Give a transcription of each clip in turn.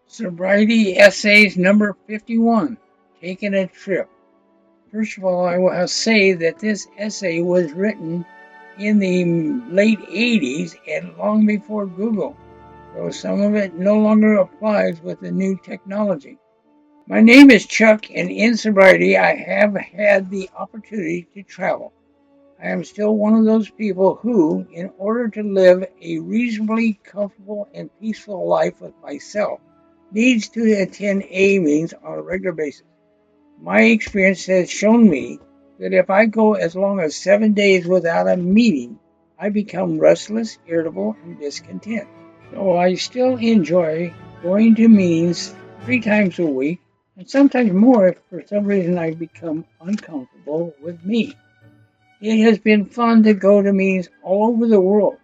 Sobriety Essays number 51, Taking a Trip. First of all, I will say that this essay was written in the late 80s and long before Google, so some of it no longer applies with the new technology. My name is Chuck, and in sobriety, I have had the opportunity to travel. I am still one of those people who, in order to live a reasonably comfortable and peaceful life with myself, needs to attend AA meetings on a regular basis. My experience has shown me that if I go as long as 7 days without a meeting, I become restless, irritable, and discontent. So I still enjoy going to meetings 3 times a week, and sometimes more if for some reason I become uncomfortable with me. It has been fun to go to meetings all over the world,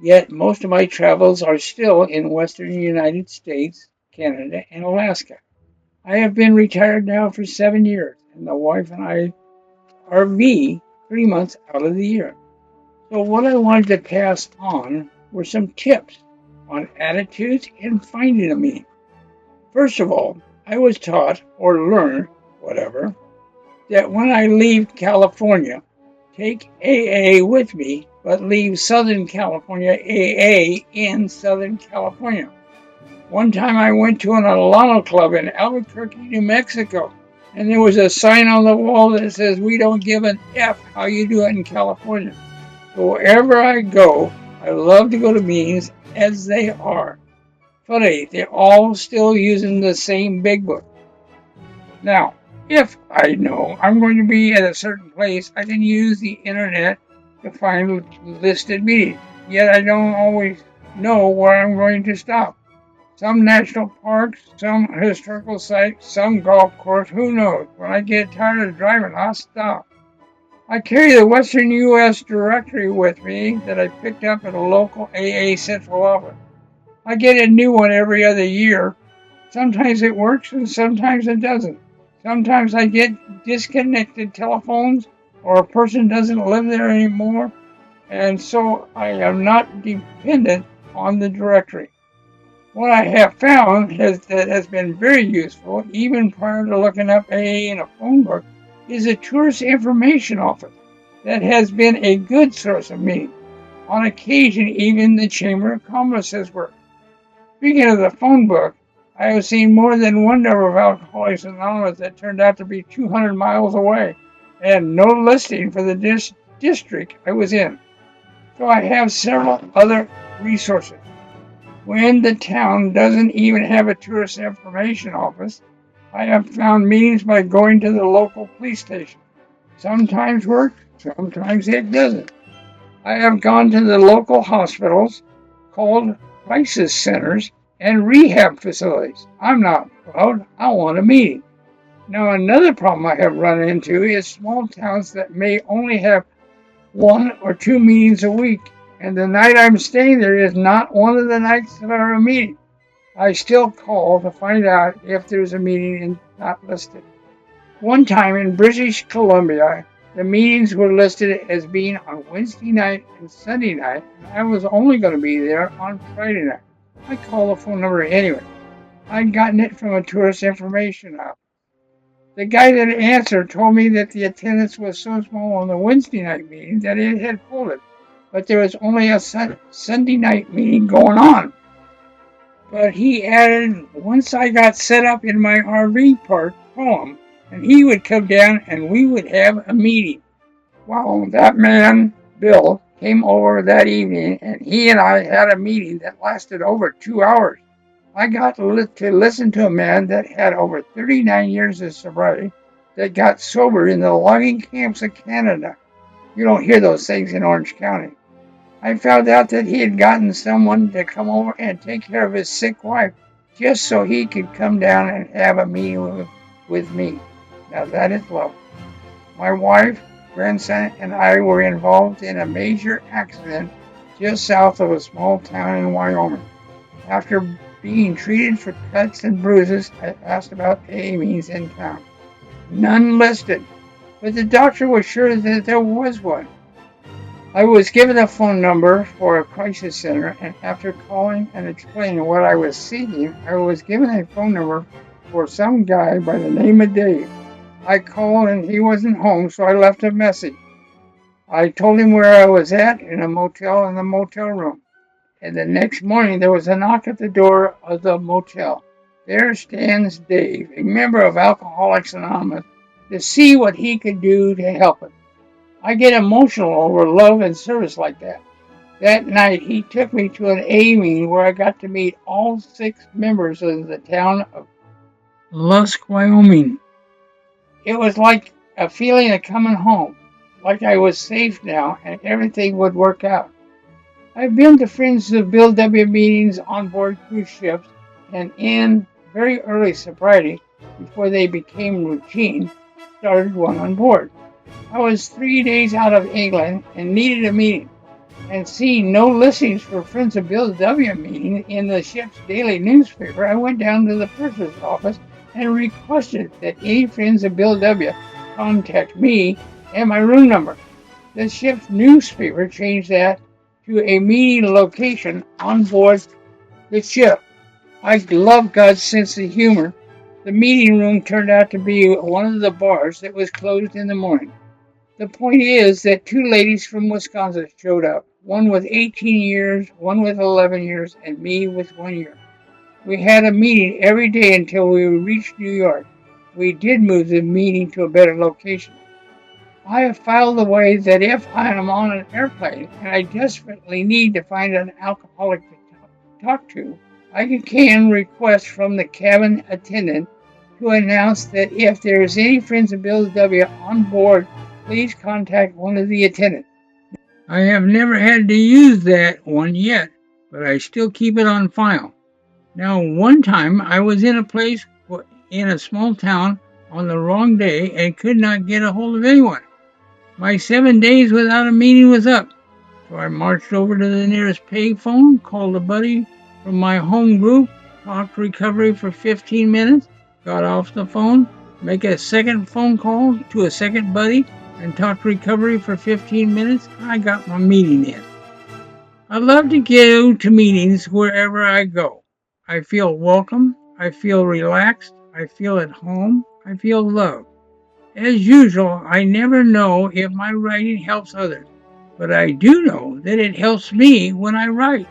yet most of my travels are still in western United States, Canada, and Alaska. I have been retired now for 7 years, and the wife and I RV 3 months out of the year. So what I wanted to pass on were some tips on attitudes in finding a meeting. First of all, I was taught or learned, whatever, that when I leave California, take AA with me, but leave Southern California AA in Southern California. One time I went to an Alano club in Albuquerque, New Mexico, and there was a sign on the wall that says, "We don't give an F how you do it in California." So wherever I go, I love to go to meetings as they are. Funny, they're all still using the same big book. Now, if I know I'm going to be at a certain place, I can use the internet to find listed meetings. Yet I don't always know where I'm going to stop. Some national parks, some historical sites, some golf course, who knows? When I get tired of driving, I'll stop. I carry the Western U.S. directory with me that I picked up at a local AA central office. I get a new one every other year. Sometimes it works and sometimes it doesn't. Sometimes I get disconnected telephones or a person doesn't live there anymore, and so I am not dependent on the directory. What I have found that has been very useful, even prior to looking up AA in a phone book, is a tourist information office that has been a good source of meetings. On occasion, even the Chamber of Commerce has worked. Speaking of the phone book, I have seen more than one number of Alcoholics Anonymous that turned out to be 200 miles away and no listing for the district I was in. So I have several other resources. When the town doesn't even have a tourist information office, I have found meetings by going to the local police station. Sometimes works, sometimes it doesn't. I have gone to the local hospitals, called crisis centers, and rehab facilities. I'm not proud. I want a meeting. Now, another problem I have run into is small towns that may only have 1 or 2 meetings a week, and the night I'm staying there is not one of the nights that are a meeting. I still call to find out if there's a meeting and not listed. One time in British Columbia, the meetings were listed as being on Wednesday night and Sunday night, and I was only going to be there on Friday night. I called the phone number anyway. I'd gotten it from a tourist information office. The guy that answered told me that the attendance was so small on the Wednesday night meeting that it had folded, but there was only a Sunday night meeting going on. But he added, once I got set up in my RV park, call him, and he would come down and we would have a meeting. Well, that man, Bill, came over that evening and he and I had a meeting that lasted over 2 hours. I got to listen to a man that had over 39 years of sobriety that got sober in the logging camps of Canada. You don't hear those things in Orange County. I found out that he had gotten someone to come over and take care of his sick wife just so he could come down and have a meeting with me. Now that is love. My wife, grandson, and I were involved in a major accident just south of a small town in Wyoming. After being treated for cuts and bruises, I asked about AA meetings in town. None listed, but the doctor was sure that there was one. I was given a phone number for a crisis center, and after calling and explaining what I was seeking, I was given a phone number for some guy by the name of Dave. I called and he wasn't home, so I left a message. I told him where I was at in a motel in the motel room. And the next morning there was a knock at the door of the motel. There stands Dave, a member of Alcoholics Anonymous, to see what he could do to help us. I get emotional over love and service like that. That night he took me to an A meeting where I got to meet all 6 members of the town of Lusk, Wyoming. It was like a feeling of coming home, like I was safe now and everything would work out. I've been to Friends of Bill W. meetings on board cruise ships and in very early sobriety, before they became routine, started one on board. I was 3 days out of England and needed a meeting, and seeing no listings for Friends of Bill W. meeting in the ship's daily newspaper, I went down to the purser's office and requested that any Friends of Bill W. contact me and my room number. The ship's newspaper changed that to a meeting location on board the ship. I love God's sense of humor. The meeting room turned out to be one of the bars that was closed in the morning. The point is that 2 ladies from Wisconsin showed up, one with 18 years, one with 11 years, and me with 1 year. We had a meeting every day until we reached New York. We did move the meeting to a better location. I have filed away that if I am on an airplane and I desperately need to find an alcoholic to talk to, I can request from the cabin attendant to announce that if there is any Friends of Bill W. on board, please contact one of the attendants. I have never had to use that one yet, but I still keep it on file. Now, one time I was in a place in a small town on the wrong day and could not get a hold of anyone. My 7 days without a meeting was up, so I marched over to the nearest payphone, called a buddy from my home group, talked recovery for 15 minutes, got off the phone, make a second phone call to a second buddy, and talked recovery for 15 minutes, and I got my meeting in. I love to go to meetings wherever I go. I feel welcome, I feel relaxed, I feel at home, I feel loved. As usual, I never know if my writing helps others, but I do know that it helps me when I write.